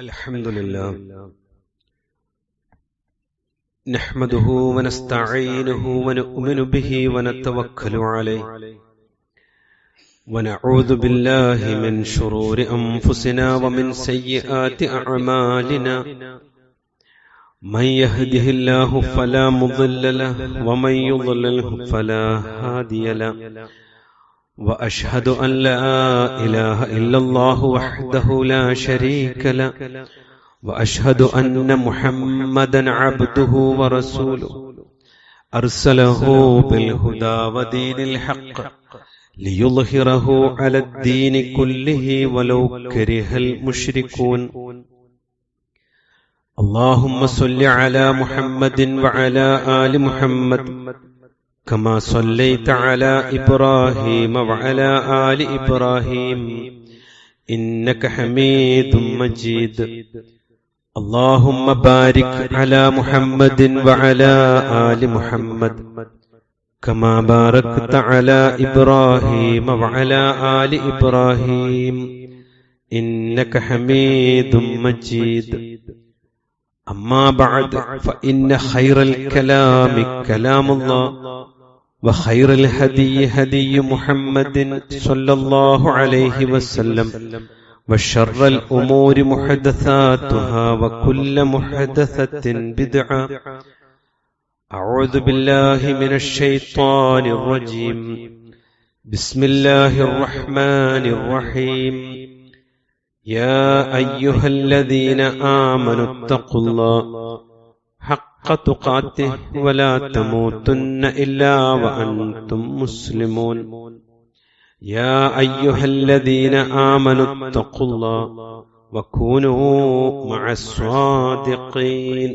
الحمد لله نحمده ونستعينه ونؤمن به ونتوكل عليه ونعوذ بالله من شرور أنفسنا ومن سيئات أعمالنا من يهده الله فلا مضل له ومن يضلله فلا هادي له وأشهد أن لا إله إلا الله وحده لا شريك له وأشهد أن محمدا عبده ورسوله أرسله بالهدى ودين الحق ليظهره على الدين كله ولو كره المشركون اللهم صل على محمد وعلى آل محمد كما صليت على إبراهيم وعلى آل إبراهيم إنك حميد مجيد اللهم بارك على محمد وعلى آل محمد كما باركت على إبراهيم وعلى آل إبراهيم إنك حميد مجيد أما بعد فإن خير الكلام كلام الله وخير الهدي هدي محمد صلى الله عليه وسلم وشر الأمور محدثاتها وكل محدثة بدعة أعوذ بالله من الشيطان الرجيم بسم الله الرحمن الرحيم يا أيها الذين آمنوا اتقوا الله حق تقاته ولا تموتن إلا وأنتم مسلمون يا أيها الذين آمنوا اتقوا الله وكونوا مع الصادقين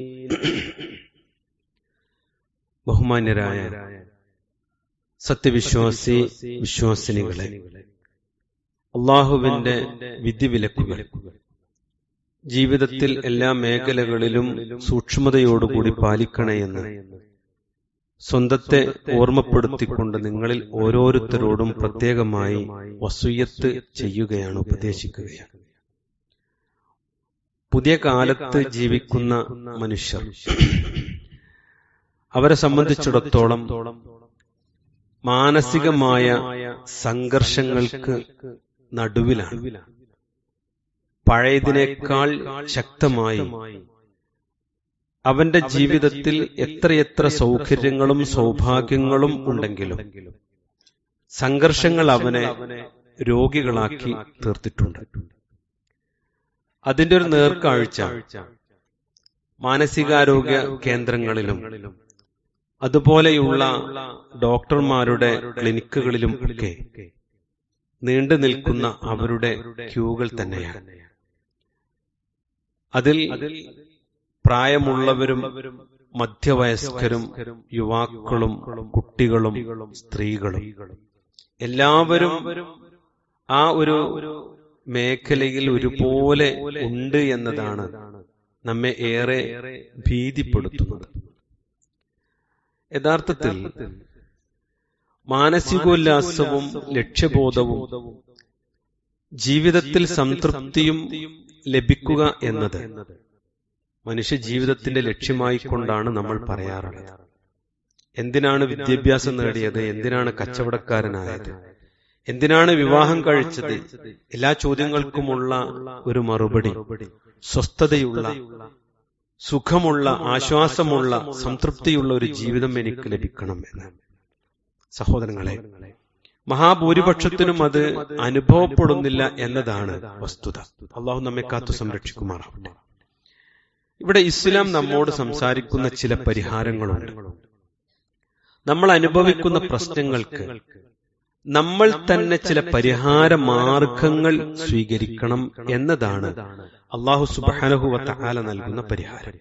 ബഹുമാന്യരായ സത്യവിശ്വാസി വിശ്വാസിനികളെ, അള്ളാഹുവിന്റെ വിധിവിലക്കുകൾ ജീവിതത്തിൽ എല്ലാ മേഖലകളിലും സൂക്ഷ്മതയോടുകൂടി പാലിക്കണമെന്ന് സ്വന്തത്തെ ഓർമ്മപ്പെടുത്തിക്കൊണ്ട് നിങ്ങളിൽ ഓരോരുത്തരോടും പ്രത്യേകമായി വസിയ്യത്ത് ചെയ്യുകയാണ്, ഉപദേശിക്കുകയാണ്. പുതിയ കാലത്ത് ജീവിക്കുന്ന മനുഷ്യർ, അവരെ സംബന്ധിച്ചിടത്തോളം മാനസികമായ സംഘർഷങ്ങൾക്ക് നടുവിലാണ്. പഴയതിനേക്കാൾ ശക്തമായി അവന്റെ ജീവിതത്തിൽ എത്രയെത്ര സൗകര്യങ്ങളും സൗഭാഗ്യങ്ങളും ഉണ്ടെങ്കിലും സംഘർഷങ്ങൾ അവനെ രോഗികളാക്കി തീർത്തിട്ടുണ്ട്. അതിന്റെ ഒരു നേർക്കാഴ്ച മാനസികാരോഗ്യ കേന്ദ്രങ്ങളിലും അതുപോലെയുള്ള ഡോക്ടർമാരുടെ ക്ലിനിക്കുകളിലും ഒക്കെ നീണ്ടു നിൽക്കുന്ന അവരുടെ ക്യൂകൾ തന്നെയാണ്. അതിൽ പ്രായമുള്ളവരും മധ്യവയസ്കരും യുവാക്കളും കുട്ടികളും സ്ത്രീകളും എല്ലാവരും ആ ഒരു മേഖലയിൽ ഒരുപോലെ ഉണ്ട് എന്നതാണ് നമ്മെ ഏറെ ഭീതിപ്പെടുത്തുന്നത്. യഥാർത്ഥത്തിൽ മാനസികോല്ലാസവും ലക്ഷ്യബോധവും ജീവിതത്തിൽ സംതൃപ്തിയും ലഭിക്കുക എന്നത് മനുഷ്യ ജീവിതത്തിന്റെ ലക്ഷ്യമായി കൊണ്ടാണ് നമ്മൾ പറയാറുള്ളത്. എന്തിനാണ് വിദ്യാഭ്യാസം നേടിയത്, എന്തിനാണ് കച്ചവടക്കാരനായത്, എന്തിനാണ് വിവാഹം കഴിച്ചത്, എല്ലാ ചോദ്യങ്ങൾക്കുമുള്ള ഒരു മറുപടി സ്വസ്ഥതയുള്ള, സുഖമുള്ള, ആശ്വാസമുള്ള, സംതൃപ്തിയുള്ള ഒരു ജീവിതം എനിക്ക് ലഭിക്കണം എന്ന്. സഹോദരങ്ങളെ, മഹാഭൂരിപക്ഷത്തിനും അത് അനുഭവപ്പെടുന്നില്ല എന്നതാണ് വസ്തുത. അള്ളാഹു നമ്മെ കാത്തു സംരക്ഷിക്കുമാറാവട്ടെ. ഇവിടെ ഇസ്ലാം നമ്മോട് സംസാരിക്കുന്ന ചില പരിഹാരങ്ങളുണ്ട്. നമ്മൾ അനുഭവിക്കുന്ന പ്രശ്നങ്ങൾക്ക് നമ്മൾ തന്നെ ചില പരിഹാര മാർഗങ്ങൾ സ്വീകരിക്കണം എന്നതാണ് അല്ലാഹു സുബ്ഹാനഹു വ തആല നൽകുന്ന പരിഹാരം.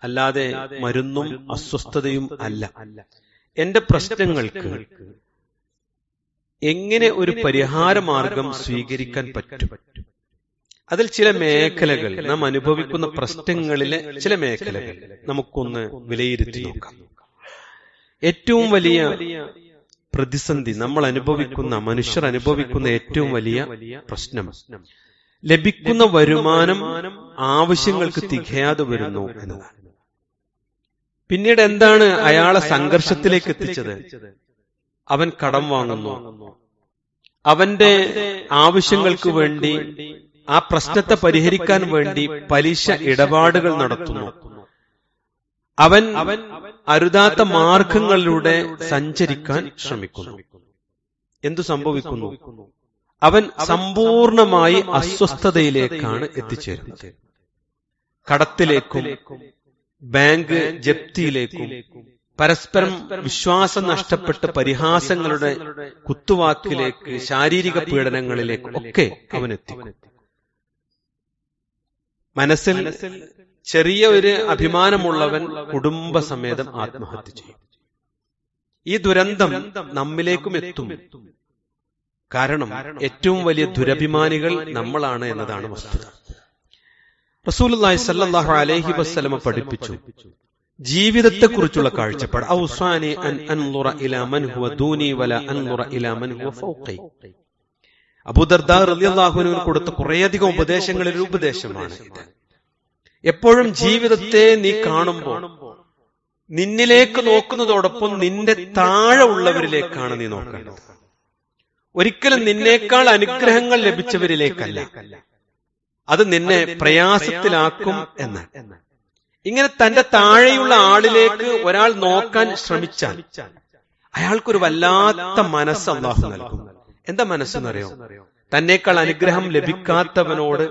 അല്ലാതെ മരുന്നും അസ്വസ്ഥതയും അല്ല. എന്റെ പ്രശ്നങ്ങൾക്ക് എങ്ങനെ ഒരു പരിഹാര മാർഗം സ്വീകരിക്കാൻ പറ്റും? അതിൽ ചില മേഖലകൾ, നാം അനുഭവിക്കുന്ന പ്രശ്നങ്ങളിലെ ചില മേഖലകൾ നമുക്കൊന്ന് വിലയിരുത്തി നോക്കാം. ഏറ്റവും വലിയ പ്രതിസന്ധി നമ്മൾ അനുഭവിക്കുന്ന, മനുഷ്യർ അനുഭവിക്കുന്ന ഏറ്റവും വലിയ പ്രശ്നം ലഭിക്കുന്ന വരുമാനം ആവശ്യങ്ങൾക്ക് തികയാതെ വരുന്നു എന്നതാണ്. പിന്നീട് എന്താണ് അയാളെ സംഘർഷത്തിലേക്ക് എത്തിച്ചത്? അവൻ കടം വാങ്ങുന്നു, അവന്റെ ആവശ്യങ്ങൾക്ക് വേണ്ടി, ആ പ്രശ്നത്തെ പരിഹരിക്കാൻ വേണ്ടി പലിശ ഇടപാടുകൾ നടത്തുന്നു, അവൻ അരുതാത്ത മാർഗങ്ങളിലൂടെ സഞ്ചരിക്കാൻ ശ്രമിക്കുന്നു. എന്തു സംഭവിക്കുന്നു? അവൻ സമ്പൂർണമായി അസ്വസ്ഥതയിലേക്കാണ് എത്തിച്ചേരുന്നത്. കടത്തിലേക്കും ബാങ്ക് ജപ്തിയിലേക്കും പരസ്പരം വിശ്വാസം നഷ്ടപ്പെട്ട് പരിഹാസങ്ങളുടെ കുത്തുവാക്കിലേക്ക്, ശാരീരിക പീഡനങ്ങളിലേക്ക് ഒക്കെ അവൻ എത്തിക്കും. മനസ്സിൽ ചെറിയ ഒരു അഭിമാനമുള്ളവൻ കുടുംബസമേതം ആത്മഹത്യ ചെയ്യും. ഈ ദുരന്തം നമ്മിലേക്കും എത്തും. കാരണം ഏറ്റവും വലിയ ദുരഭിമാനികൾ നമ്മളാണ് എന്നതാണ് വസ്തുത. റസൂലുള്ളാഹി സ്വല്ലല്ലാഹു അലൈഹി വസല്ലമ പഠിപ്പിച്ചു ജീവിതത്തെക്കുറിച്ചുള്ള കാഴ്ചപ്പാട്. ഔസാനി അൻ അൻളുറ ഇലാ മൻ ഹുവ ദൂനി വലാ അൻളുറ ഇലാ മൻ ഹുവ ഫൗഖി. അബൂ ദർദാ റളിയല്ലാഹു അൻഹു കൊടുത്ത കുറേയധികം ഉപദേശങ്ങളിൽ ഒരു ഉപദേശമാണ് ഇത്. എപ്പോഴും ജീവിതത്തെ നീ കാണുമ്പോൾ നിന്നിലേക്ക് നോക്കുന്നതോടൊപ്പം നിന്റെ താഴെ ഉള്ളവരിലേക്കാണ് നീ നോക്കേണ്ടത്. ഒരിക്കലും നിന്നേക്കാൾ അനുഗ്രഹങ്ങൾ ലഭിച്ചവരിലേക്കല്ല. അത് നിന്നെ പ്രയാസത്തിലാക്കും എന്ന്. ഇങ്ങനെ തന്റെ താഴെയുള്ള ആളിലേക്ക് ഒരാൾ നോക്കാൻ ശ്രമിച്ചാൽ അയാൾക്കൊരു വല്ലാത്ത മനസ്സ് അല്ലാഹു നൽകും. എന്താ മനസ്സെന്നറിയോ? തന്നേക്കാൾ അനുഗ്രഹം ലഭിക്കാത്തവനോട്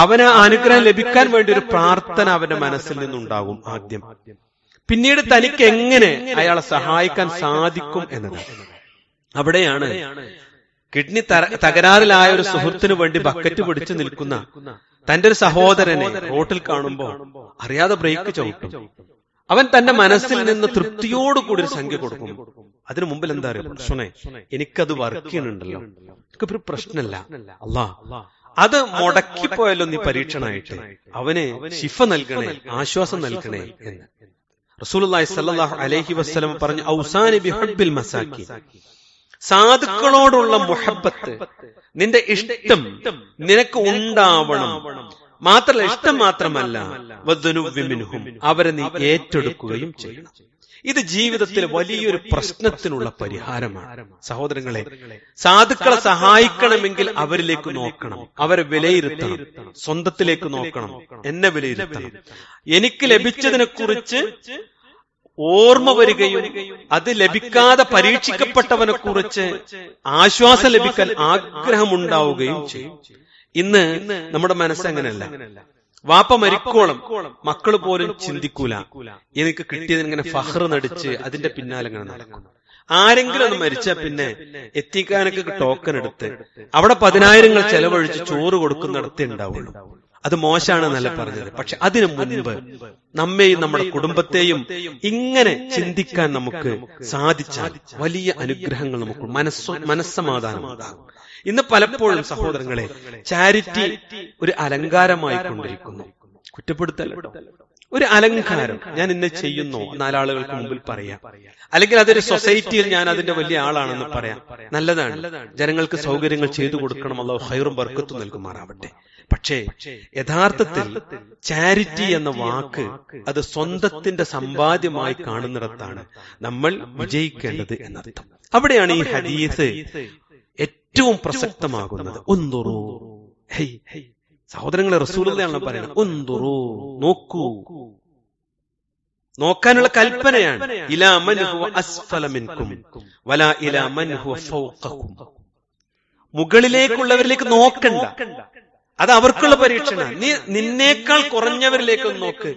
അവന് അനുഗ്രഹം ലഭിക്കാൻ വേണ്ടി ഒരു പ്രാർത്ഥന അവന്റെ മനസ്സിൽ നിന്നുണ്ടാകും ആദ്യം. പിന്നീട് തനിക്ക് എങ്ങനെ അയാളെ സഹായിക്കാൻ സാധിക്കും എന്നതാണ്. അവിടെയാണ് കിഡ്നി തകരാറിലായ ഒരു സുഹൃത്തിനു വേണ്ടി ബക്കറ്റ് പിടിച്ചു നിൽക്കുന്ന തന്റെ ഒരു സഹോദരനെ റോട്ടിൽ കാണുമ്പോൾ അറിയാതെ ബ്രേക്ക് ചവിട്ടും. അവൻ തന്റെ മനസ്സിൽ നിന്ന് തൃപ്തിയോടുകൂടി ഒരു സംഖ്യ കൊടുക്കും. അതിനു മുമ്പിൽ എന്താ അറിയാം? സുണേ, എനിക്കത് വർക്ക് ചെയ്യുന്നുണ്ടല്ലോ, എനിക്കൊരു പ്രശ്നമല്ല, അല്ലാ അത് മുടക്കിപ്പോയല്ലോ നീ പരീക്ഷണമായിട്ട്, അവന് ശിഫ നൽകണേ, ആശ്വാസം നൽകണേ എന്ന് റസൂലുള്ളാഹി സ്വല്ലല്ലാഹു അലൈഹി വസല്ലം പറഞ്ഞു. ഔസാനി ബിഹബ്ബിൽ മസാകിൻ. സാധുക്കളോടുള്ള മുഹബ്ബത്ത്, നിന്റെ ഇഷ്ടം നിനക്ക് ഉണ്ടാവണം. മാത്രമല്ല, ഇഷ്ടം മാത്രമല്ല, വദ്ദുനുവ്വി മിൻഹും, അവരെ നീ ഏറ്റെടുക്കുകയും ചെയ്യണം. ഇത് ജീവിതത്തിൽ വലിയൊരു പ്രശ്നത്തിനുള്ള പരിഹാരമാണ്. സഹോദരങ്ങളെ, സാധുക്കളെ സഹായിക്കണമെങ്കിൽ അവരിലേക്ക് നോക്കണം, അവരെ വിലയിരുത്തണം, സ്വന്തത്തിലേക്ക് നോക്കണം, എന്നെ വിലയിരുത്തണം. എനിക്ക് ലഭിച്ചതിനെ കുറിച്ച് ഓർമ്മ വരികയും അത് ലഭിക്കാതെ പരീക്ഷിക്കപ്പെട്ടവനെ കുറിച്ച് ആശ്വാസം ലഭിക്കാൻ ആഗ്രഹമുണ്ടാവുകയും ചെയ്യും. ഇന്ന് നമ്മുടെ മനസ്സങ്ങനെയല്ല. വാപ്പ മരിക്കോളം മക്കൾ പോലും ചിന്തിക്കൂല, എനിക്ക് കിട്ടിയതിന് ഇങ്ങനെ ഫഹ്റ് നടിച്ച് അതിന്റെ പിന്നാലെ ഇങ്ങനെ നടക്കും. ആരെങ്കിലും ഒന്ന് മരിച്ചാൽ പിന്നെ എത്തിക്കാനൊക്കെ ടോക്കൺ എടുത്ത് അവിടെ 10,000 ചെലവഴിച്ച് ചോറ് കൊടുക്കുന്നിടത്തേ ഉണ്ടാവുള്ളൂ. അത് മോശമാണെന്നല്ല പറഞ്ഞത്. പക്ഷെ അതിനു മുൻപ് നമ്മെയും നമ്മുടെ കുടുംബത്തെയും ഇങ്ങനെ ചിന്തിക്കാൻ നമുക്ക് സാധിച്ചാൽ വലിയ അനുഗ്രഹങ്ങൾ നമുക്ക് മനസ്സമാധാനം ഉണ്ടാകും. ഇന്ന് പലപ്പോഴും സഹോദരങ്ങളെ, ചാരിറ്റി ഒരു അലങ്കാരമായി കൊണ്ടിരിക്കുന്നു. കുറ്റപ്പെടുത്തല്ല, ഒരു അലങ്കാരം. ഞാൻ ഇന്ന് ചെയ്യുന്നു, 4 ആളുകൾക്ക് മുമ്പിൽ പറയാം. അല്ലെങ്കിൽ അതൊരു സൊസൈറ്റിയിൽ ഞാൻ അതിന്റെ വലിയ ആളാണെന്ന് പറയാം. നല്ലതാണ്, ജനങ്ങൾക്ക് സൗകര്യങ്ങൾ ചെയ്തു കൊടുക്കണം, അല്ലാഹു ഖൈറും ബർക്കത്തും നൽകുമാറാവട്ടെ. പക്ഷേ യഥാർത്ഥത്തിൽ ചാരിറ്റി എന്ന വാക്ക് അത് സ്വന്തത്തിന്റെ സമ്പാദ്യമായി കാണുന്നിടത്താണ് നമ്മൾ വിജയിക്കേണ്ടത് എന്നർത്ഥം. അവിടെയാണ് ഈ ഹദീസ് ഏറ്റവും പ്രസക്തമാകുന്നത്. ഉൻദുറൂ, സഹോദരങ്ങളെ, റസൂലുള്ളാഹിയാണ് പറയുന്നത്. ഉൻദുറൂ, നോക്കൂ, നോക്കാനുള്ള കൽപ്പനയാണ്. ഇലാ മൻ ഹുവ അസ്ഫല മിൻകും വലാ ഇലാ മൻ ഹുവ ഫൗഖകും. മുകളിലേക്കുള്ളവരിലേക്ക് നോക്കണ്ട, അത് അവർക്കുള്ള പരീക്ഷണമാണ്. നീ നിന്നേക്കാൾ കുറഞ്ഞവരിലേക്കൊന്ന് നോക്ക്.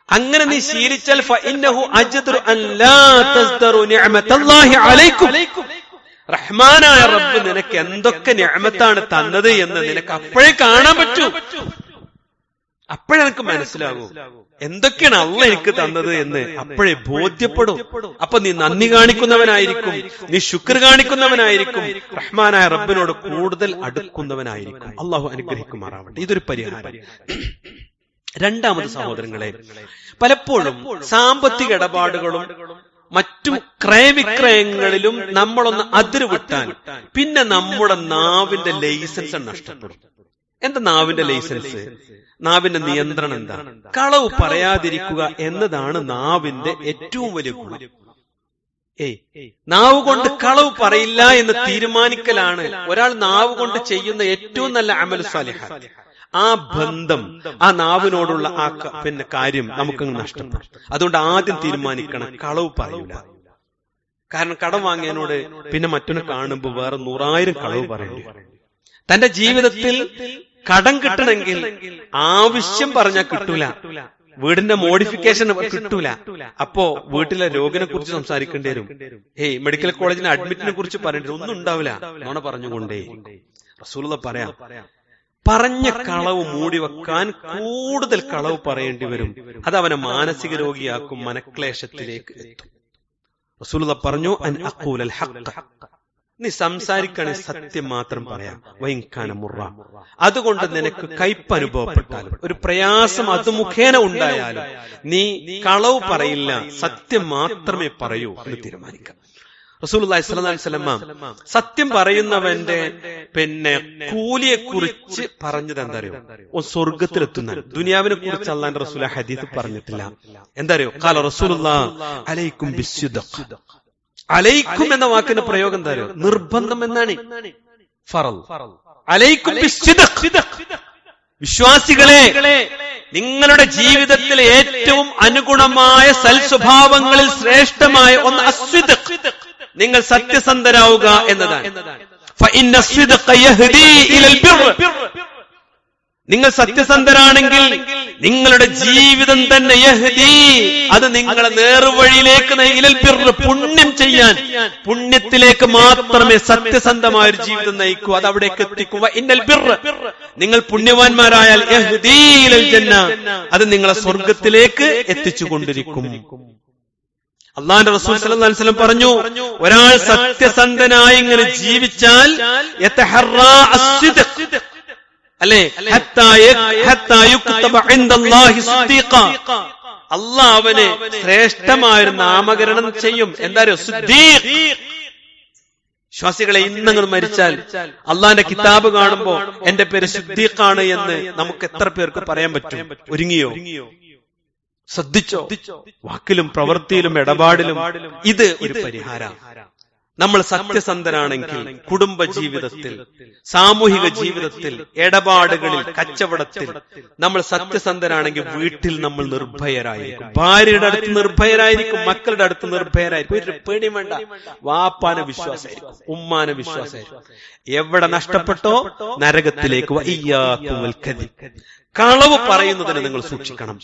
അങ്ങനെ നീ ശീലിച്ചാൽ ഫഇന്നഹു അജ്ദറു അൻ ലാ തസ്ദറു നിഅമതല്ലാഹി അലൈക്കും. റഹ്മാനായ റബ്ബ് നിനക്ക് എന്തൊക്കെ നിഅമത്താണ് തന്നത് എന്ന് നിനക്ക് അപ്പോഴേ കാണാൻ പറ്റൂ. അപ്പോഴേ എനിക്ക് മനസ്സിലാകൂ എന്തൊക്കെയാണ് അള്ളാഹ് എനിക്ക് തന്നത് എന്ന് അപ്പോഴേ ബോധ്യപ്പെടും. അപ്പൊ നീ നന്ദി കാണിക്കുന്നവനായിരിക്കും, നീ ശുക്ർ കാണിക്കുന്നവനായിരിക്കും, റഹ്മാനായ റബ്ബിനോട് കൂടുതൽ അടുക്കുന്നവനായിരിക്കും. അള്ളാഹു അനുഗ്രഹിക്കുമാറാവട്ടെ. ഇതൊരു പരിഹാരം. രണ്ടാമത് സഹോദരങ്ങളെ, പലപ്പോഴും സാമ്പത്തിക ഇടപാടുകളും മറ്റു ക്രയവിക്രയങ്ങളിലും നമ്മളൊന്ന് അതിരുവിട്ടാൽ പിന്നെ നമ്മുടെ നാവിന്റെ ലൈസൻസ് നഷ്ടപ്പെടും. എന്താ നാവിന്റെ ലൈസൻസ്? നാവിന്റെ നിയന്ത്രണം എന്താ? കളവ് പറയാതിരിക്കുക എന്നതാണ് നാവിന്റെ ഏറ്റവും വലിയ ഗുണം. നാവ് കൊണ്ട് കളവ് പറയില്ല എന്ന് തീരുമാനിക്കലാണ് ഒരാൾ നാവ് കൊണ്ട് ചെയ്യുന്ന ഏറ്റവും നല്ല അമൽ സാലിഹ്. ആ ബന്ധം, ആ നാവിനോടുള്ള ആ കാര്യം നമുക്കങ്ങ് നഷ്ടപ്പെടും. അതുകൊണ്ട് ആദ്യം തീരുമാനിക്കണം കളവ് പറയൂല. കാരണം കടം വാങ്ങിയതിനോട് പിന്നെ മറ്റൊന്ന് കാണുമ്പോൾ വേറെ 100,000 കളവ് പറയേണ്ടി വരും. തന്റെ ജീവിതത്തിൽ കടം കിട്ടണമെങ്കിൽ ആവശ്യം പറഞ്ഞാൽ കിട്ടൂല, വീടിന്റെ മോഡിഫിക്കേഷൻ കിട്ടൂല. അപ്പോ വീട്ടിലെ രോഗിനെ കുറിച്ച് സംസാരിക്കേണ്ടി വരും. മെഡിക്കൽ കോളേജിന് അഡ്മിറ്റിനെ കുറിച്ച് പറയേണ്ടി വരും. ഒന്നും ഉണ്ടാവില്ല, നോണ പറഞ്ഞുകൊണ്ടേ. റസൂലുള്ളാഹി പറയാം, പറഞ്ഞ കളവ് മൂടി വെക്കാൻ കൂടുതൽ കളവ് പറയേണ്ടി വരും. അത് അവനെ മാനസിക രോഗിയാക്കും, മനക്ലേശത്തിലേക്ക് എത്തും. റസൂലുള്ളാഹി പറഞ്ഞു, അൻ അഖൂലൽ ഹഖ്, നീ സംസാരിക്കുകയാണെങ്കിൽ സത്യം മാത്രം പറയാം. വൈൻകാന മുറ, അതുകൊണ്ട് നിനക്ക് കയ്പ് അനുഭവപ്പെട്ടാലും ഒരു പ്രയാസം അത് മുഖേന ഉണ്ടായാലും നീ കളവ് പറയില്ല, സത്യം മാത്രമേ പറയൂ എന്ന് തീരുമാനിക്കാം. റസൂലുള്ളാഹി സ്വല്ലല്ലാഹു അലൈഹി വസല്ലം സത്യം പറയുന്നവന്റെ കൂലിയെ കുറിച്ച് പറഞ്ഞത് എന്താ അറിയോ? സ്വർഗത്തിലെത്തുന്ന. ദുനിയാവിനെ കുറിച്ച് അല്ലാഹുവിന്റെ റസൂൽ ഹദീസ് പറഞ്ഞിട്ടില്ല. എന്താ അറിയോ? ഖാല റസൂലുള്ളാഹി അലൈക്കും ബിസ്സിദ്ഖ്. അലൈക്കും എന്ന വാക്കിന്റെ പ്രയോഗം എന്താ അറിയോ? നിർബന്ധം എന്നാണ്. ഫറൽ. അലൈക്കും ബിസ്സിദ്ഖ്. വിശ്വാസികളെ, നിങ്ങളുടെ ജീവിതത്തിലെ ഏറ്റവും അനുഗുണമായ സൽസ്വഭാവങ്ങളിൽ ശ്രേഷ്ഠമായ ഒന്ന് അസ്വിദ്ഖ്, നിങ്ങൾ സത്യസന്ധരാവുക എന്നതാണ്. ഫഇന്ന അസ്വിദ്ഖ യഹ്ദീ ഇലൽ ബിർ. നിങ്ങൾ സത്യസന്ധരാണെങ്കിൽ നിങ്ങളുടെ ജീവിതം തന്നെ യഹ്ദീ, അത് നിങ്ങളെ നേർവഴിയിലേക്ക് ഇലൽ ബിർ, പുണ്യം ചെയ്യാൻ, പുണ്യത്തിലേക്ക് മാത്രമേ സത്യസന്ധമായ ഒരു ജീവിതം നയിക്കൂ, അത് അവിടേക്ക് എത്തിക്കും. വഇന്നൽ ബിർ, നിങ്ങൾ പുണ്യവാന്മാരായാൽ യഹ്ദീ ഇലൽ ജന്ന, അത് നിങ്ങളെ സ്വർഗത്തിലേക്ക് എത്തിച്ചുകൊണ്ടിരിക്കും. അല്ലാഹുവിന്റെ റസൂൽ സ്വല്ലല്ലാഹു അലൈഹി വസല്ലം പറഞ്ഞു, ഒരാൾ സത്യസന്ധനായി ഇങ്ങനെ ജീവിച്ചാൽ യതഹറാ അസ്ദിഖ്, അല്ലേ, ഹത്താ യുക്തബ ഇൻദല്ലാഹി സിദ്ദീഖ, അല്ലാഹു അവനെ ശ്രേഷ്ഠമായ നാമകരണം ചെയ്യും. എന്താ അറിയോ? സിദ്ദീഖ്. വിശ്വാസികളെ, ഇന്നങ്ങൾ മരിച്ചാൽ അള്ളാന്റെ കിതാബ് കാണുമ്പോ എന്റെ പേര് സിദ്ദീഖാണ് എന്ന് നമുക്ക് എത്ര പേർക്ക് പറയാൻ പറ്റും? ഒരുങ്ങിയോ? ശ്രദ്ധിച്ചോ? വാക്കിലും പ്രവൃത്തിയിലും ഇടപാടിലും ഇത് ഒരു പരിഹാരം. നമ്മൾ സത്യസന്ധരാണെങ്കിൽ കുടുംബ ജീവിതത്തിൽ, സാമൂഹിക ജീവിതത്തിൽ, ഇടപാടുകളിൽ, കച്ചവടത്തിൽ നമ്മൾ സത്യസന്ധരാണെങ്കിൽ വീട്ടിൽ നമ്മൾ നിർഭയരായിരിക്കും. ഭാര്യയുടെ അടുത്ത് നിർഭയരായിരിക്കും, മക്കളുടെ അടുത്ത് നിർഭയരായിരിക്കും. ഒരു പേടിയും വേണ്ട. വാപ്പാനെ വിശ്വാസമായിരിക്കും, ഉമ്മാനെ വിശ്വാസമായിരിക്കും. എവിടെ നഷ്ടപ്പെട്ടോ നരകത്തിലേക്ക്. വഇയ്യാകുൽ കദിബ്, കളവ് പറയുന്നതിന് നിങ്ങൾ സൂക്ഷിക്കണം.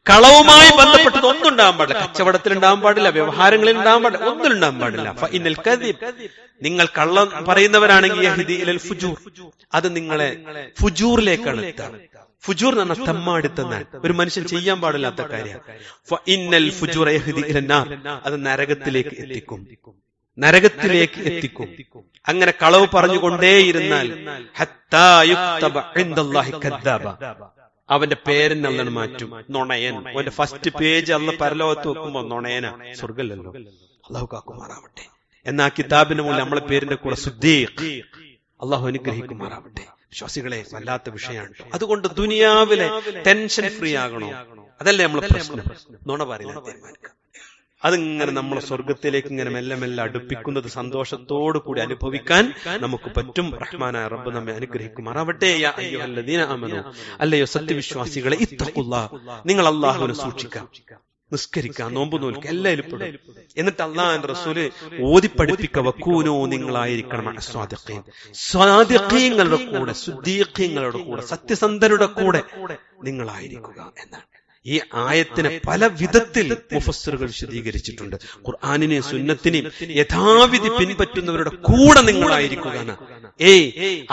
കളവുമായി ബന്ധപ്പെട്ടത് ഒന്നും ഉണ്ടാകാൻ പാടില്ല. കച്ചവടത്തിൽ ഉണ്ടാകാൻ പാടില്ല, വ്യവഹാരങ്ങളിൽ ഉണ്ടാകാൻ പാടില്ല, ഒന്നും ഉണ്ടാകാൻ പാടില്ല. ഫഇന്നൽ കദിബ്, നിങ്ങൾ കള്ളം പറയുന്നവരാണെങ്കിൽ യഹ്ദി ഇലൽ ഫുജൂർ, അത് നിങ്ങളെ ഫുജൂറിലേക്കാണ് എത്തുക. ഫുജൂർ എന്ന് പറഞ്ഞാൽ തെമ്മാടിത്തന്നാണ്, ഒരു മനുഷ്യൻ ചെയ്യാൻ പാടില്ലാത്ത കാര്യം. ഫഇന്നൽ ഫുജൂറ യഹ്ദി ഇലന്നാർ, അത് നരകത്തിലേക്ക് എത്തിക്കും, നരകത്തിലേക്ക് എത്തിക്കും. അങ്ങനെ കളവ് പറഞ്ഞുകൊണ്ടേയിരുന്നാൽ ഹത്താ യുക്തബ ഇൻദല്ലാഹി കദ്ദാബ, അവന്റെ പേരിനെ അല്ലാഹു മാറ്റും, നുണയൻ. അവന്റെ ഫസ്റ്റ് പേജ് അല്ലാഹു പരലോകത്ത് വെക്കുമ്പോ നുണയനാ, സ്വർഗ്ഗമല്ലല്ലോ. അല്ലാഹു കാക്കുമാറാവട്ടെ. എന്നാ കിതാബിന്റെ മുന്നിൽ നമ്മളെ പേരിന്റെ കൂടെ സിദ്ദീഖ്, അല്ലാഹു അനുഗ്രഹിക്കുമാറാവട്ടെ. വിശ്വാസികളെ, വല്ലാത്ത വിഷയമാണ്. അതുകൊണ്ട് ദുനിയാവിലെ ടെൻഷൻ ഫ്രീ ആകണോ? അതല്ലേ നമ്മളെ പ്രശ്നം. നുണ പറയില്ല തീരുമാനിക്കാം. അതിങ്ങനെ നമ്മളെ സ്വർഗത്തിലേക്ക് ഇങ്ങനെ മെല്ലെ മെല്ലെ അടുപ്പിക്കുന്നത് സന്തോഷത്തോടു കൂടി അനുഭവിക്കാൻ നമുക്ക് പറ്റും. റഹ്മാനായ റബ്ബ് നമ്മെ അനുഗ്രഹിക്കുമാറാവട്ടെ. യാ അയ്യുഹല്ലദീന ആമനൂ, അല്ലയോ സത്യവിശ്വാസികളെ, ഇത്തഖുല്ലാഹ്, നിങ്ങൾ അല്ലാഹുവിനെ സൂക്ഷിക്കാം, നിസ്കരിക്കാം, നോമ്പ് നോൽക്കുക, എല്ലാവരും പെടും. എന്നിട്ട് അല്ലാഹുവിന്റെ റസൂല് ഓതി പഠിപ്പിക്ക, വകൂനൂ, നിങ്ങളായിരിക്കണം സ്വാദിഖീൻ, സ്വാദിഖീങ്ങളുടെ കൂടെ, സുദ്ദീഖീങ്ങളുടെ കൂടെ, സത്യസന്ധരുടെ കൂടെ നിങ്ങളായിരിക്കുക എന്നാണ്. ഈ ആയത്തിനെ പല വിധത്തിൽ മുഫസ്സിറുകൾ വിശദീകരിച്ചിട്ടുണ്ട്. ഖുർആനിനെയും സുന്നത്തിനെയും യഥാവിധി പിൻപറ്റുന്നവരുടെ കൂടെ നിങ്ങളായിരിക്കുക,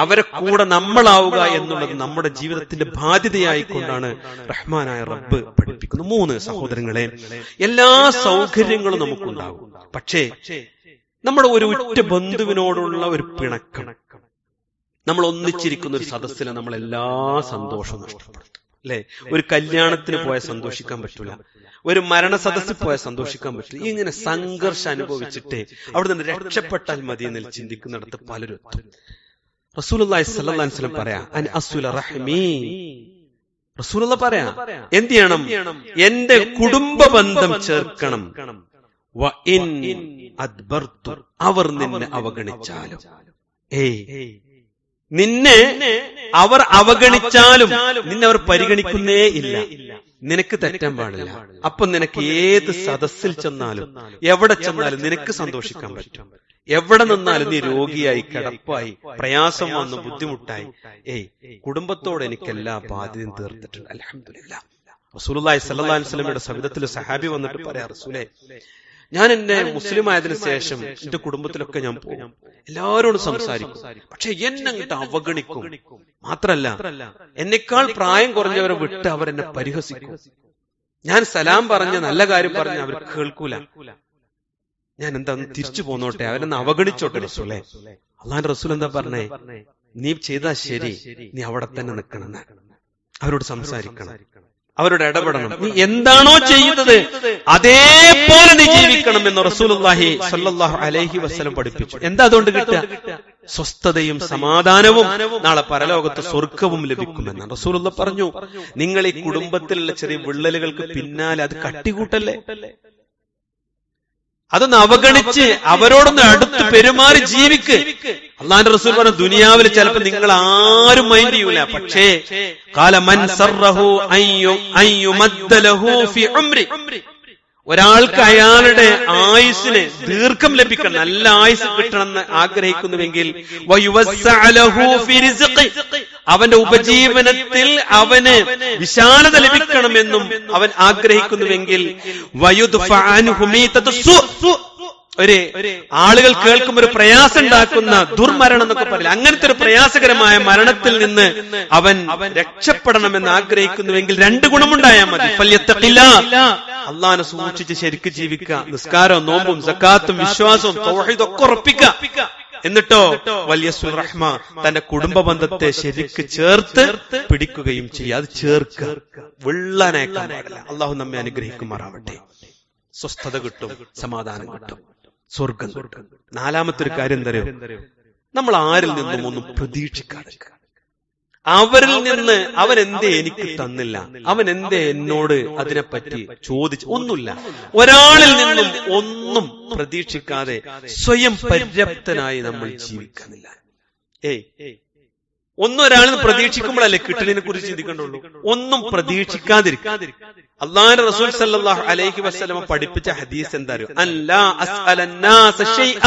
അവരെ കൂടെ നമ്മളാവുക എന്നുള്ളത് നമ്മുടെ ജീവിതത്തിന്റെ ബാധ്യതയായിക്കൊണ്ടാണ് റഹ്മാനായ റബ്ബ് പഠിപ്പിക്കുന്നത്. 3 സഹോദരങ്ങളെ, എല്ലാ സൗകര്യങ്ങളും നമുക്കുണ്ടാകും, പക്ഷേ നമ്മുടെ ഒരു ഉറ്റ ബന്ധുവിനോടുള്ള ഒരു പിണക്കം, നമ്മൾ ഒന്നിച്ചിരിക്കുന്ന ഒരു സദസ്സിൽ നമ്മൾ എല്ലാ സന്തോഷവും നഷ്ടപ്പെടുത്തും. അല്ലെ, ഒരു കല്യാണത്തിന് പോയാൽ സന്തോഷിക്കാൻ പറ്റൂല, ഒരു മരണ സദസ്സിൽ പോയാൽ സന്തോഷിക്കാൻ പറ്റില്ല. ഇങ്ങനെ സംഘർഷം അനുഭവിച്ചിട്ട് അവിടെ നിന്ന് രക്ഷപ്പെട്ടാൽ മതി എന്ന് ചിന്തിക്കുന്നിടത്ത് പലരും എത്തും. റസൂലുള്ളാഹി സ്വല്ലല്ലാഹു അലൈഹി വസല്ലം പറയാ അൻ അസ്ല റഹ്മി, റസൂലുള്ള പറയാ എന്ത് ചെയ്യണം? എന്റെ കുടുംബ ബന്ധം ചേർക്കണം. വ ഇൻ അദ്ബർതു, അവർ നിന്നെ അവഗണിച്ചാലും, നിന്നെ അവർ അവഗണിച്ചാലും നിന്നെ അവർ പരിഗണിക്കുന്നേ ഇല്ല, നിനക്ക് തെറ്റാൻ പാടില്ല. അപ്പൊ നിനക്ക് ഏത് സദസ്സിൽ ചെന്നാലും എവിടെ ചെന്നാലും നിനക്ക് സന്തോഷിക്കാൻ പറ്റും. എവിടെ നിന്നാലും നീ രോഗിയായി, കിടപ്പായി, പ്രയാസം വന്നു, ബുദ്ധിമുട്ടായി, കുടുംബത്തോട് എനിക്ക് എല്ലാ ബാധ്യതയും തീർത്തിട്ടുണ്ട്, അൽഹംദുലില്ലാഹ്. റസൂലുള്ളാഹി സ്വല്ലല്ലാഹു അലൈഹി വസല്ലമയുടെ സവിധത്തിൽ സഹാബി വന്നിട്ട് പറയാ, റസൂലേ, ഞാൻ എന്നെ മുസ്ലിം ആയതിനു ശേഷം എന്റെ കുടുംബത്തിലൊക്കെ ഞാൻ പോകും, എല്ലാവരോടും സംസാരിക്കും, പക്ഷെ എന്നെ അങ്ങോട്ട് അവഗണിക്കും. മാത്രല്ല, എന്നെക്കാൾ പ്രായം കുറഞ്ഞവരെ വിട്ട് അവരെന്നെ പരിഹസിക്കും. ഞാൻ സലാം പറഞ്ഞ നല്ല കാര്യം പറഞ്ഞ അവർ കേൾക്കൂല. ഞാൻ എന്താ തിരിച്ചു പോന്നോട്ടെ, അവരെന്നെ അവഗണിച്ചോട്ടെ. റസൂലേ, അള്ളാന്റെ റസൂൽ എന്താ പറഞ്ഞേ? നീ ചെയ്താ ശരി, നീ അവിടെ തന്നെ നിൽക്കണം, അവരോട് സംസാരിക്കണം, അവരോട് ഇടപെടണം. നീ എന്താണോ ചെയ്യുന്നത് അതേപോലെ നീ ജീവിക്കണം എന്ന് റസൂലുള്ളാഹി സ്വല്ലല്ലാഹു അലൈഹി വസല്ലം പഠിപ്പിച്ചു. എന്താ അതുകൊണ്ട് കിട്ടുക? സ്വസ്ഥതയും സമാധാനവും നാളെ പരലോകത്ത് സ്വർഗവും ലഭിക്കുമെന്ന് റസൂലുള്ളാഹി പറഞ്ഞു. നിങ്ങൾ ഈ കുടുംബത്തിലുള്ള ചെറിയ വിള്ളലുകൾക്ക് പിന്നാലെ അത് കട്ടികൂട്ടല്ലേ, അതൊന്ന് അവഗണിച്ച് അവരോടൊന്ന് അടുത്ത് പെരുമാറി ജീവിക്ക്. അള്ളാന്റെ റസൂൽ പറഞ്ഞു, ദുനിയാവിൽ ചിലപ്പോൾ നിങ്ങൾ ആരും മൈൻഡ് ചെയ്യൂല, പക്ഷേ ഖാല മൻ സർറഹു അയ്യുമദ്ദ ലഹു ഫി ഉംരി, ഒരാൾക്ക് അയാളുടെ ആയുസ്സിന് ദീർഘം ലഭിക്കണം, നല്ല ആയുസ് കിട്ടണമെന്ന് ആഗ്രഹിക്കുന്നുവെങ്കിൽ വയുവസ്സഅ ലഹു ഫി റിസ്ഖി, അവന്റെ ഉപജീവനത്തിൽ അവന് വിശാലത ലഭിക്കണമെന്നും അവൻ ആഗ്രഹിക്കുന്നുവെങ്കിൽ വയുദ്ഫഅ അൻഹു മീതതു സു, ഒരു ആളുകൾ കേൾക്കും ഒരു പ്രയാസം ഉണ്ടാക്കുന്ന ദുർമരണം എന്നൊക്കെ പറയില്ല, അങ്ങനത്തെ ഒരു പ്രയാസകരമായ മരണത്തിൽ നിന്ന് അവൻ രക്ഷപ്പെടണമെന്ന് ആഗ്രഹിക്കുന്നുവെങ്കിൽ രണ്ട് ഗുണമുണ്ടായാൽ മതി. അള്ളാഹനെ സൂക്ഷിച്ച് ശരിക്ക് ജീവിക്കുക, നിസ്കാരവും നോമ്പും സക്കാത്തും വിശ്വാസവും തൗഹീദും ഒക്കെ ഉറപ്പിക്കുക. എന്നിട്ടോ വല്യസുൽ റഹ്മ, തന്റെ കുടുംബ ബന്ധത്തെ ശരിക്ക് ചേർത്ത് പിടിക്കുകയും ചെയ്യുക. അത് ചേർക്കുക, വിള്ളനേക്കാൻ പാടില്ല. അള്ളാഹു നമ്മെ അനുഗ്രഹിക്കുമാറാവട്ടെ. സ്വസ്ഥത കിട്ടും, സമാധാനം കിട്ടും, സ്വർഗം കിട്ടും. നാലാമത്തെ ഒരു കാര്യം തരും, നമ്മൾ ആരിൽ നിന്നും ഒന്നും പ്രതീക്ഷിക്കാതെ, അവരിൽ നിന്ന് അവൻ എന്തേ എനിക്ക് തന്നില്ല, അവൻ എന്തേ എന്നോട് അതിനെപ്പറ്റി ചോദിച്ചു, ഒന്നുമില്ല. ഒരാളിൽ നിന്നും ഒന്നും പ്രതീക്ഷിക്കാതെ സ്വയം പര്യാപ്തനായി നമ്മൾ ജീവിക്കുന്നില്ല. ഒന്നും ഒരാളിൽ പ്രതീക്ഷിക്കുമ്പോഴല്ലേ കിട്ടലിനെ കുറിച്ച് ചിന്തിക്കേണ്ടുള്ളൂ. ഒന്നും പ്രതീക്ഷിക്കാതിരിക്കുക. അള്ളാഹുവിന്റെ റസൂൽ സല്ലല്ലാഹു അലൈഹി വസല്ലം പഠിപ്പിച്ച ഹദീസ് എന്താ അറിയോ? അല്ലാ അസ്അലന്നാസ ശൈഅ,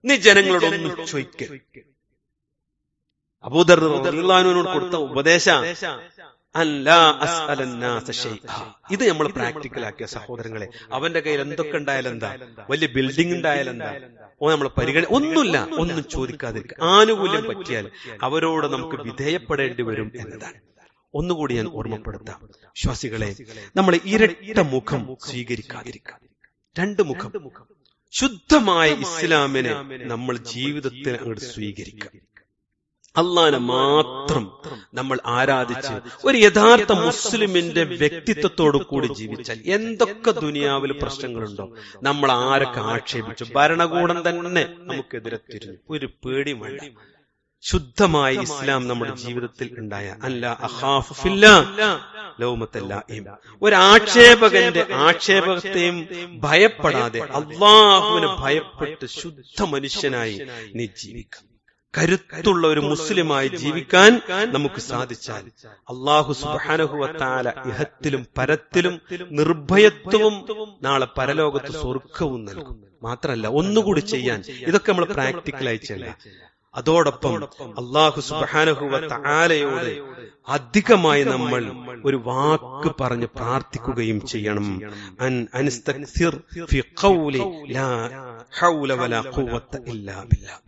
നീ ജനങ്ങളോട് ഒന്നും ചോദിക്കരുത്. അബൂദർ റളിയല്ലാഹു അൻഹുവിനോട് കൊടുത്ത ഉപദേശം അല്ലാ അസ്അലന്നാസ ശൈഅ. ഇത് നമ്മൾ പ്രാക്ടിക്കലാക്കിയ സഹോദരങ്ങളെ, അവന്റെ കയ്യിൽ എന്തൊക്കെ ഉണ്ടായാലും എന്താ, വലിയ ബിൽഡിംഗ് ഉണ്ടായാലും എന്താ, നമ്മൾ ഒന്നുമില്ല, ഒന്നും ചോദിക്കാതിരിക്കുക. ആനുകൂല്യം പറ്റിയാൽ അവരോട് നമുക്ക് വിധേയപ്പെടേണ്ടി വരും എന്നതാണ്. ഒന്നുകൂടി ഞാൻ ഓർമ്മപ്പെടുത്താം വിശ്വാസികളെ, നമ്മൾ ഇരട്ട മുഖം സ്വീകരിക്കാതിരിക്കുക. രണ്ട് മുഖം. ശുദ്ധമായ ഇസ്ലാമിനെ നമ്മൾ ജീവിതത്തിൽ അങ്ങോട്ട് സ്വീകരിക്കുക. അള്ളാഹനെ മാത്രം നമ്മൾ ആരാധിച്ച് ഒരു യഥാർത്ഥ മുസ്ലിമിന്റെ വ്യക്തിത്വത്തോടു കൂടി ജീവിച്ചാൽ എന്തൊക്കെ ദുനിയാവിൽ പ്രശ്നങ്ങളുണ്ടോ, നമ്മൾ ആരൊക്കെ ആക്ഷേപിച്ചു, ഭരണകൂടം തന്നെ നമുക്കെതിരെ തിരിഞ്ഞു, ഒരു പേടിയും വേണ്ട. ശുദ്ധമായ ഇസ്ലാം നമ്മുടെ ജീവിതത്തിൽ ഉണ്ടായ അല്ലാ അഖാഫു ഫില്ലാഹ് ലൗമത്ത ലായിം, ഒരു ആക്ഷേപകന്റെ ആക്ഷേപത്തെയും ഭയപ്പെടാതെ അള്ളാഹുവിനെ ഭയപ്പെട്ട് ശുദ്ധ മനുഷ്യനായി നീ ജീവിക്കാം. കരുത്തുള്ള ഒരു മുസ്ലിമായി ജീവിക്കാൻ നമുക്ക് സാധിച്ചാൽ അല്ലാഹു സുബ്ഹാനഹു വ തആല ഇഹത്തിലും പരത്തിലും നിർഭയത്വവും നാളെ പരലോകത്ത് സ്വർഗവും നൽകും. മാത്രമല്ല, ഒന്നുകൂടി ചെയ്യാൻ, ഇതൊക്കെ നമ്മൾ പ്രാക്ടിക്കലായി ചെയ്യാം. അതോടൊപ്പം അല്ലാഹു സുബ്ഹാനഹു വ തആലയോട് അധികമായി നമ്മൾ ഒരു വാക്ക് പറഞ്ഞ് പ്രാർത്ഥിക്കുകയും ചെയ്യണം. അൻസ്തക്സിർ ഫി ഖൗലി ലാ ഹൗല വലാ ഖുവത ഇല്ലാ ബില്ലാഹ്.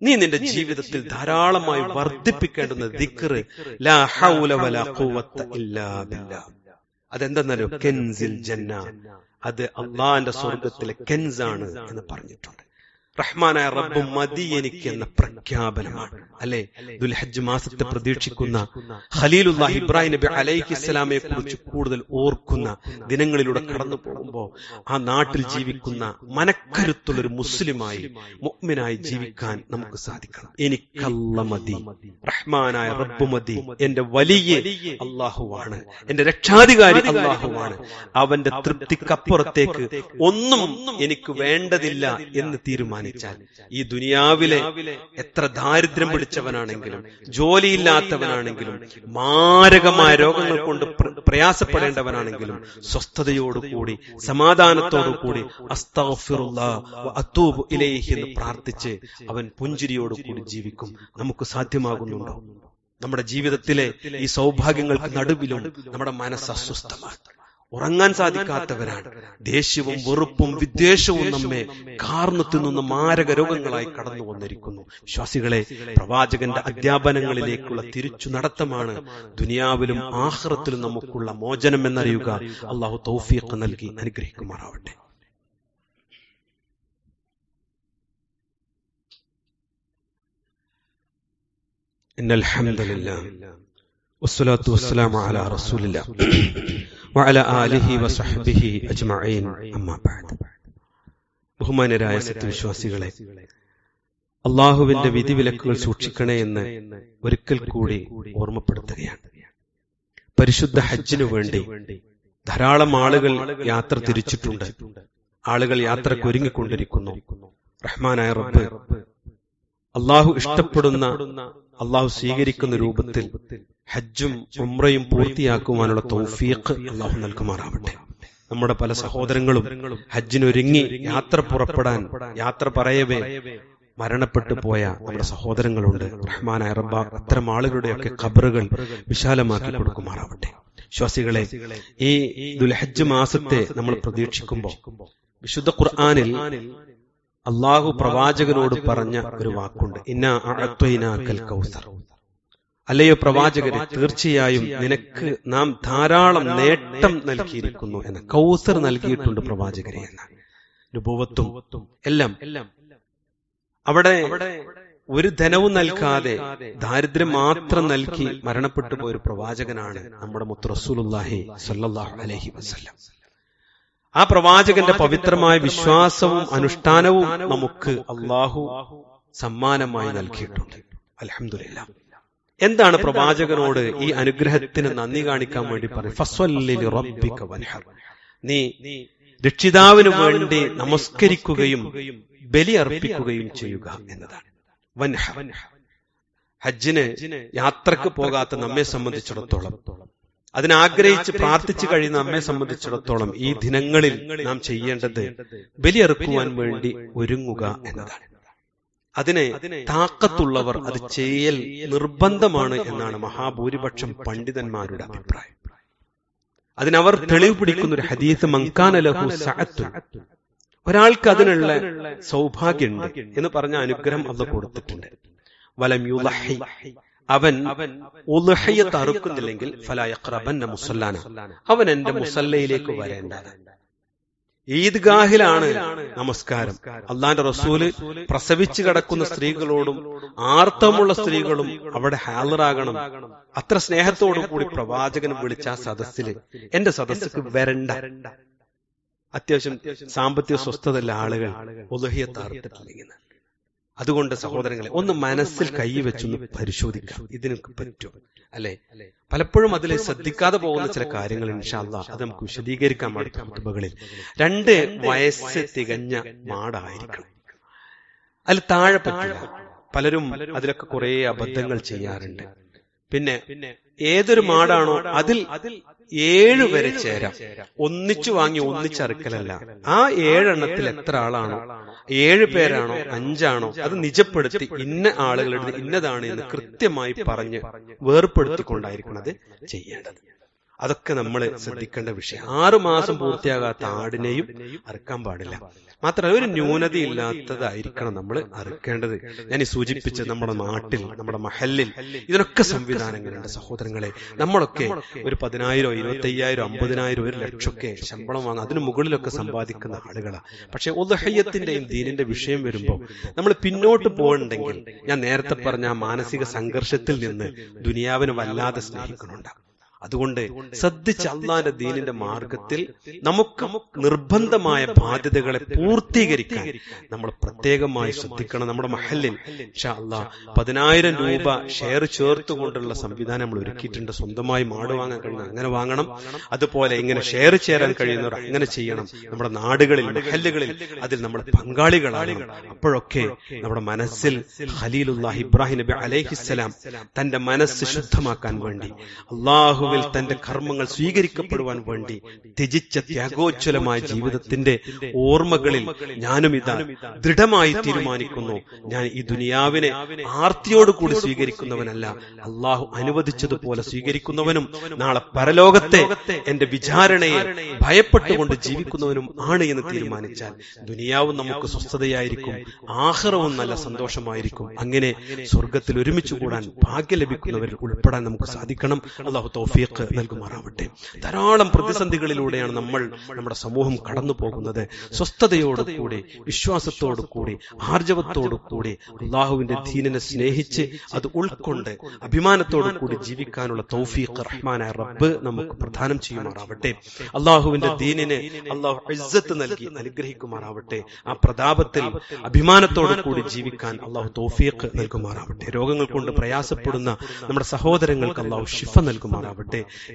നീ നിന്റെ ജീവിതത്തിൽ ധാരാളമായി വർദ്ധിപ്പിക്കേണ്ടുന്ന ദിക്ർ ലാ ഹൗല വലാ ഖുവത ഇല്ലാ ബില്ലാഹ്. അതെന്തെന്നറിയോ? കെൻസിൽ ജന്ന, അത് അള്ളാന്റെ സ്വർഗത്തിലെ കെൻസാണ് എന്ന് പറഞ്ഞിട്ടുണ്ട്. റഹ്മാനായ റബ്ബ് മതി എനിക്ക് എന്ന പ്രഖ്യാപനമാണ്. അല്ലെ, ദുൽഹജ്ജ് മാസത്തെ പ്രതീക്ഷിക്കുന്ന ഖലീലുല്ലാഹി ഇബ്രാഹിം നബി അലൈഹിസ്സലാമയെ കുറിച്ച് കൂടുതൽ ഓർക്കുന്ന ദിനങ്ങളിലൂടെ കടന്നു പോകുമ്പോൾ ആ നാട്ടിൽ ജീവിക്കുന്ന മനക്കരുത്തുള്ളൊരു മുസ്ലിമായി മുഅ്മിനായി ജീവിക്കാൻ നമുക്ക് സാധിക്കണം. എനിക്കല്ല മതി, റഹ്മാനായ റബ്ബ് മതി, എന്റെ വലിയ അള്ളാഹുവാണ്, എന്റെ രക്ഷാധികാരി അള്ളാഹുവാണ്, അവന്റെ തൃപ്തിക്കപ്പുറത്തേക്ക് ഒന്നും എനിക്ക് വേണ്ടതില്ല എന്ന് തീരുമാനിച്ചാൽ ഈ ദുനിയാവിലെ എത്ര ദാരിദ്ര്യം പിടിച്ചവനാണെങ്കിലും ജോലിയില്ലാത്തവനാണെങ്കിലും മാരകമായ രോഗങ്ങൾ കൊണ്ട് പ്രയാസപ്പെടേണ്ടവനാണെങ്കിലും സ്വസ്ഥതയോടുകൂടി സമാധാനത്തോടുകൂടി അസ്തഗ്ഫിറുല്ലാഹ് വ അത്തൂബു ഇലൈഹി എന്ന് പ്രാർത്ഥിച്ച് അവൻ പുഞ്ചിരിയോടുകൂടി ജീവിക്കും. നമുക്ക് സാധ്യമാകുന്നുണ്ടോ? നമ്മുടെ ജീവിതത്തിലെ ഈ സൗഭാഗ്യങ്ങൾക്ക് നടുവിലും നമ്മുടെ മനസ്സ് അസ്വസ്ഥമാണ്, ഉറങ്ങാൻ സാധിക്കാത്തവരാണ്. ദേഷ്യവും വെറുപ്പും വിദ്വേഷവും നമ്മെ കാർന്നു തിന്നുന്ന മാരക രോഗങ്ങളായി കടന്നു വന്നിരിക്കുന്നു. വിശ്വാസികളെ, പ്രവാചകന്റെ അധ്യാപനങ്ങളിലേക്കുള്ള തിരിച്ചു നടത്തമാണ് ദുനിയാവിലും ആഖിറത്തിലും നമുക്കുള്ള മോചനം എന്നറിയുക. അള്ളാഹു തൗഫീഖ് നൽകി അനുഗ്രഹിക്കുമാറാവട്ടെ. ഇന്നൽ ഹംദുലില്ലാഹ് വസ്സലാത്തു വസ്സലാമു അലാ റസൂലില്ലാഹ് വഅലാ ആലിഹി വസഹ്ബിഹി അജ്മഈൻ. അമ്മാ ബഅദ്. ബഹുമാന്യരായ സത്യവിശ്വാസികളെ, അള്ളാഹുവിന്റെ വിധിവിലക്കുകൾ സൂക്ഷിക്കണേ എന്ന് ഒരിക്കൽ കൂടി ഓർമ്മപ്പെടുത്തുകയാണ്. പരിശുദ്ധ ഹജ്ജിനു വേണ്ടി ധാരാളം ആളുകൾ യാത്ര തിരിച്ചിട്ടുണ്ട്. ആളുകൾ യാത്രയ്ക്ക് ഒരുങ്ങിക്കൊണ്ടിരിക്കുന്നു. റഹ്മാനായ റബ്ബ് അള്ളാഹു ഇഷ്ടപ്പെടുന്ന, അള്ളാഹു സ്വീകരിക്കുന്ന രൂപത്തിൽ ഹജ്ജും ഉംറയും പൂർത്തിയാക്കുവാനുള്ള തൗഫീഖ് അള്ളാഹു നൽകുമാറാവട്ടെ. നമ്മുടെ പല സഹോദരങ്ങളും ഹജ്ജിനൊരുങ്ങി യാത്ര പുറപ്പെടാൻ യാത്ര പറയവേ മരണപ്പെട്ടു പോയ നമ്മുടെ സഹോദരങ്ങളുണ്ട്. റഹ്മാനായ റബ്ബ് അത്തരം ആളുകളുടെയൊക്കെ ഖബറുകൾ വിശാലമാക്കി കൊടുക്കുമാറാവട്ടെ. വിശ്വാസികളെ, ഈ ദുൽഹജ്ജ് മാസത്തെ നമ്മൾ പ്രതീക്ഷിക്കുമ്പോൾ വിശുദ്ധ ഖുർആനിൽ അള്ളാഹു പ്രവാചകനോട് പറഞ്ഞ ഒരു വാക്കുണ്ട്, ഇന്നാ അഅ്തൈനാകൽ കൗസർ. അല്ലയോ പ്രവാചകരെ, തീർച്ചയായും നിനക്ക് നാം ധാരാളം നേട്ടം നൽകിയിരിക്കുന്നു എന്ന്. കൗസർ നൽകിയിട്ടുണ്ട് പ്രവാചകരെ എന്ന നുബുവത്തും എല്ലാം. അവിടെ ഒരു ധനവും നൽകാതെ ദാരിദ്ര്യം മാത്രം നൽകി മരണപ്പെട്ടു പോയ ഒരു പ്രവാചകനാണ് നമ്മുടെ മുത്ത് റസൂലുള്ളാഹി സ്വല്ലല്ലാഹു അലൈഹി വസല്ലം. ആ പ്രവാചകന്റെ പവിത്രമായ വിശ്വാസവും അനുഷ്ഠാനവും നമുക്ക് അള്ളാഹു സമ്മാനമായി നൽകിയിട്ടുണ്ട്. അൽഹംദുലില്ലാഹ്. എന്താണ് പ്രവാചകനോട് ഈ അനുഗ്രഹത്തിന് നന്ദി കാണിക്കാൻ വേണ്ടി പറയും? ഫസ്വല്ലി ലിറബ്ബിക വൻഹർ. നീ രക്ഷിതാവിന് വേണ്ടി നമസ്കരിക്കുകയും ബലി അർപ്പിക്കുകയും ചെയ്യുക എന്നതാണ് വൻഹർ. ഹജ്ജിന് യാത്രക്ക് പോകാത്ത നമ്മെ സംബന്ധിച്ചിടത്തോളം, അതിനാഗ്രഹിച്ച് പ്രാർത്ഥിച്ചു കഴിയുന്ന നമ്മെ സംബന്ധിച്ചിടത്തോളം ഈ ദിനങ്ങളിൽ നാം ചെയ്യേണ്ടത് ബലിയറുക്കുവാൻ വേണ്ടി ഒരുങ്ങുക എന്നതാണ്. അതിന് താക്കത്തുള്ളവർ അത് ചെയ്യൽ നിർബന്ധമാണ് എന്നാണ് മഹാഭൂരിപക്ഷം പണ്ഡിതന്മാരുടെ അഭിപ്രായം. അതിനവർ തെളിവ് പിടിക്കുന്ന ഒരു ഹദീസ്, മൻകാന ലഹു സഅത്തുൻ, ഒരാൾക്ക് അതിനുള്ള സൗഭാഗ്യമുണ്ട് എന്ന് പറഞ്ഞ അനുഗ്രഹം അല്ലാഹു കൊടുത്തിട്ടുണ്ട്. വലം യുളഹി, അവൻ ഉളുഹിയത്ത് അറുക്കുന്നില്ലെങ്കിൽ ഫലാ യഖ്റബന്ന മുസല്ലാന, അവൻ എന്റെ മുസല്ലയിലേക്ക് വരേണ്ടത്. ഈദ്ഗാഹിലാണ് നമസ്കാരം. അള്ളാന്റെ റസൂല് പ്രസവിച്ചു കിടക്കുന്ന സ്ത്രീകളോടും ആർത്തവമുള്ള സ്ത്രീകളും അവിടെ ഹാജറാകണം. അത്ര സ്നേഹത്തോടു കൂടി പ്രവാചകൻ വിളിച്ച ആ സദസ്സില് എന്റെ സദസ്സിക്ക് വരണ്ട. അത്യാവശ്യം സാമ്പത്തിക സ്വസ്ഥതയുള്ള ആളുകൾ ഉളുഹിയത്ത് അറുത്തിട്ടില്ലെങ്കിൽ. അതുകൊണ്ട് സഹോദരങ്ങളെ, ഒന്ന് മനസ്സിൽ കൈവച്ചൊന്ന് പരിശോധിക്കാം, ഇതിനൊക്കെ പറ്റും അല്ലെ? പലപ്പോഴും അതിൽ ശ്രദ്ധിക്കാതെ പോകുന്ന ചില കാര്യങ്ങൾ ഇൻഷാ അല്ലാഹ് അത് നമുക്ക് വിശദീകരിക്കാൻ അടുത്ത ഖുതുബകളിൽ. 2 വയസ്സ് തികഞ്ഞ മാടായിരിക്കണം. അതിൽ താഴെ പറ്റില്ല. പലരും അതിലൊക്കെ കുറെ അബദ്ധങ്ങൾ ചെയ്യാറുണ്ട്. പിന്നെ ഏതൊരു മാടാണോ അതിൽ 7 വരെ ചേരാം. ഒന്നിച്ചു വാങ്ങി ഒന്നിച്ചറുക്കലല്ല. ആ 7 എണ്ണത്തിൽ എത്ര ആളാണോ, 7 പേരാണോ 5 ആണോ, അത് നിജപ്പെടുത്തി ഇന്ന ആളുകളുടെ ഇന്നതാണ് എന്ന് കൃത്യമായി പറഞ്ഞ് വേർപ്പെടുത്തിക്കൊണ്ടായിരിക്കണം അത് ചെയ്യേണ്ടത്. അതൊക്കെ നമ്മൾ ശ്രദ്ധിക്കേണ്ട വിഷയം. 6 മാസം പൂർത്തിയാകാത്ത ആടിനെയും അറുക്കാൻ പാടില്ല. മാത്രമല്ല ഒരു ന്യൂനതയില്ലാത്തതായിരിക്കണം നമ്മൾ അറുക്കേണ്ടത്. ഞാൻ ഈ സൂചിപ്പിച്ചത് നമ്മുടെ നാട്ടിൽ, നമ്മുടെ മഹല്ലിൽ ഇതിനൊക്കെ സംവിധാനങ്ങളുണ്ട് സഹോദരങ്ങളെ. നമ്മളൊക്കെ ഒരു 10,000, 25,000, 50,000, 1,00,000 ശമ്പളം വാങ്ങും, അതിന് മുകളിലൊക്കെ സമ്പാദിക്കുന്ന ആളുകളാണ്. പക്ഷെ ഉദ്ഹിയ്യത്തിന്റെയും ദീനിന്റെ വിഷയം വരുമ്പോൾ നമ്മൾ പിന്നോട്ട് പോകണമെങ്കിൽ ഞാൻ നേരത്തെ പറഞ്ഞ ആ മാനസിക സംഘർഷത്തിൽ നിന്ന് ദുനിയാവിനെ വല്ലാതെ സ്നേഹിക്കുന്നുണ്ടാകും. അതുകൊണ്ട് ശ്രദ്ധിച്ച് അള്ളാന്റെ ദീനിന്റെ മാർഗത്തിൽ നമുക്ക് നിർബന്ധമായ ബാധ്യതകളെ പൂർത്തീകരിക്കാൻ നമ്മൾ പ്രത്യേകമായി ശ്രദ്ധിക്കണം. നമ്മുടെ മഹല്ലിൽ ഇൻഷാ അല്ലാഹ് 10,000 രൂപ ഷെയർ ചേർത്തുകൊണ്ടുള്ള സംവിധാനം നമ്മൾ ഒരുക്കിയിട്ടുണ്ട്. സ്വന്തമായി മാട് വാങ്ങാൻ കഴിയുന്ന അങ്ങനെ വാങ്ങണം, അതുപോലെ ഇങ്ങനെ ഷെയർ ചേരാൻ കഴിയുന്നവർ അങ്ങനെ ചെയ്യണം. നമ്മുടെ നാടുകളിൽ, മഹല്ലുകളിൽ അതിൽ നമ്മൾ പങ്കാളികളാകണം. അപ്പോഴൊക്കെ നമ്മുടെ മനസ്സിൽ ഖലീലുല്ലാഹ് ഇബ്രാഹിം നബി അലൈഹിസ്സലാം തന്റെ മനസ്സ് ശുദ്ധമാക്കാൻ വേണ്ടി, അള്ളാഹു തന്റെ കർമ്മങ്ങൾ സ്വീകരിക്കപ്പെടുവാൻ വേണ്ടി ത്യജിച്ച ത്യാഗോജ്വലമായ ജീവിതത്തിന്റെ ഓർമ്മകളിൽ ഞാനും ഇതാ ദൃഢമായി തീരുമാനിക്കുന്നു, ഞാൻ ഈ ദുനിയാവിനെ ആർത്തിയോടുകൂടി സ്വീകരിക്കുന്നവനല്ല, അള്ളാഹു അനുവദിച്ചതുപോലെ സ്വീകരിക്കുന്നവനും നാളെ പരലോകത്തെ എന്റെ വിചാരണയെ ഭയപ്പെട്ടുകൊണ്ട് ജീവിക്കുന്നവനും ആണ് എന്ന് തീരുമാനിച്ചാൽ ദുനിയാവും നമുക്ക് സ്വസ്ഥതയായിരിക്കും, ആഖിറവും നല്ല സന്തോഷമായിരിക്കും. അങ്ങനെ സ്വർഗത്തിൽ ഒരുമിച്ച് കൂടാൻ ഭാഗ്യം ലഭിക്കുന്നവരിൽ ഉൾപ്പെടാൻ നമുക്ക് സാധിക്കണം. അള്ളാഹു തൗഫീഖ് നൽകുമാറാവട്ടെ. ധാരാളം പ്രതിസന്ധികളിലൂടെയാണ് നമ്മുടെ സമൂഹം കടന്നു പോകുന്നത്. സ്വസ്ഥതയോടുകൂടി, വിശ്വാസത്തോടുകൂടി, ആർജവത്തോടുകൂടി അള്ളാഹുവിന്റെ ദീനിനെ സ്നേഹിച്ച് അത് ഉൾക്കൊണ്ട് അഭിമാനത്തോടു കൂടി ജീവിക്കാനുള്ള തൗഫീഖ് റഹ്മാനായ റബ്ബ് നമുക്ക് പ്രദാനം ചെയ്യുമാറാവട്ടെ. അള്ളാഹുവിന്റെ ദീനിനെ അള്ളാഹു ഇസ്സത്ത് നൽകി അനുഗ്രഹിക്കുമാറാവട്ടെ. ആ പ്രതാപത്തിൽ അഭിമാനത്തോടു കൂടി ജീവിക്കാൻ അള്ളാഹു തൗഫീഖ് നൽകുമാറാവട്ടെ. രോഗങ്ങൾ കൊണ്ട് പ്രയാസപ്പെടുന്ന നമ്മുടെ സഹോദരങ്ങൾക്ക് അള്ളാഹു ശിഫ നൽകുമാറാവട്ടെ.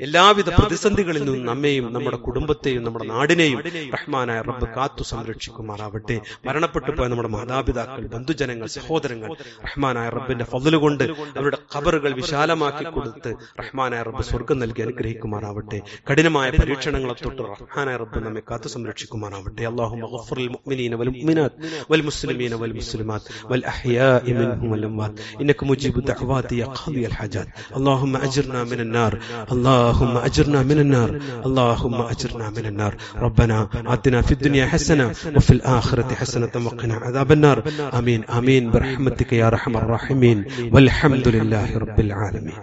എല്ലാവിധ പ്രതിസന്ധികളിൽ നിന്നും നമ്മെയും നമ്മുടെ കുടുംബത്തെയും നമ്മുടെ നാടിനെയും റഹ്മാനായ റബ്ബ് കാത്തു സംരക്ഷിക്കുമാറാവട്ടെ. മരണപ്പെട്ടു പോയ നമ്മുടെ മാതാപിതാക്കൾ, ബന്ധുജനങ്ങൾ, സഹോദരങ്ങൾ റഹ്മാനായ റബ്ബിന്റെ ഫദ്ല് കൊണ്ട് അവരുടെ ഖബറുകൾ വിശാലമാക്കി കൊടുത്ത് റഹ്മാനായ റബ്ബ് സ്വർഗ്ഗം നൽകി അനുഗ്രഹിക്കുമാറാവട്ടെ. കഠിനമായ പരീക്ഷണങ്ങളെ തൊട്ട് റഹ്മാനായ റബ്ബ് നമ്മെ കാത്തു സംരക്ഷിക്കുമാറാവട്ടെ. അല്ലാഹുമ്മ ഗഫിറിൽ മുഅ്മിനീന വൽ മുഅ്മിനാത്ത് വൽ മുസ്ലിമീന വൽ മുസ്ലിമാത്ത് വൽ അഹ്യാഇ മിൻഹും വൽ അംവാത്ത് ഇന്നക മുജീബു ദഅവാതി യാ ഖാദിയൽ ഹജാത്ത്. അല്ലാഹുമ്മ അജ്ർനാ മിനൻ നാർ, اللهم أجرنا من النار، اللهم أجرنا من النار. ربنا آتنا في الدنيا حسنة وفي الآخرة حسنة وقنا عذاب النار. آمين آمين برحمتك يا أرحم الراحمين والحمد لله رب العالمين.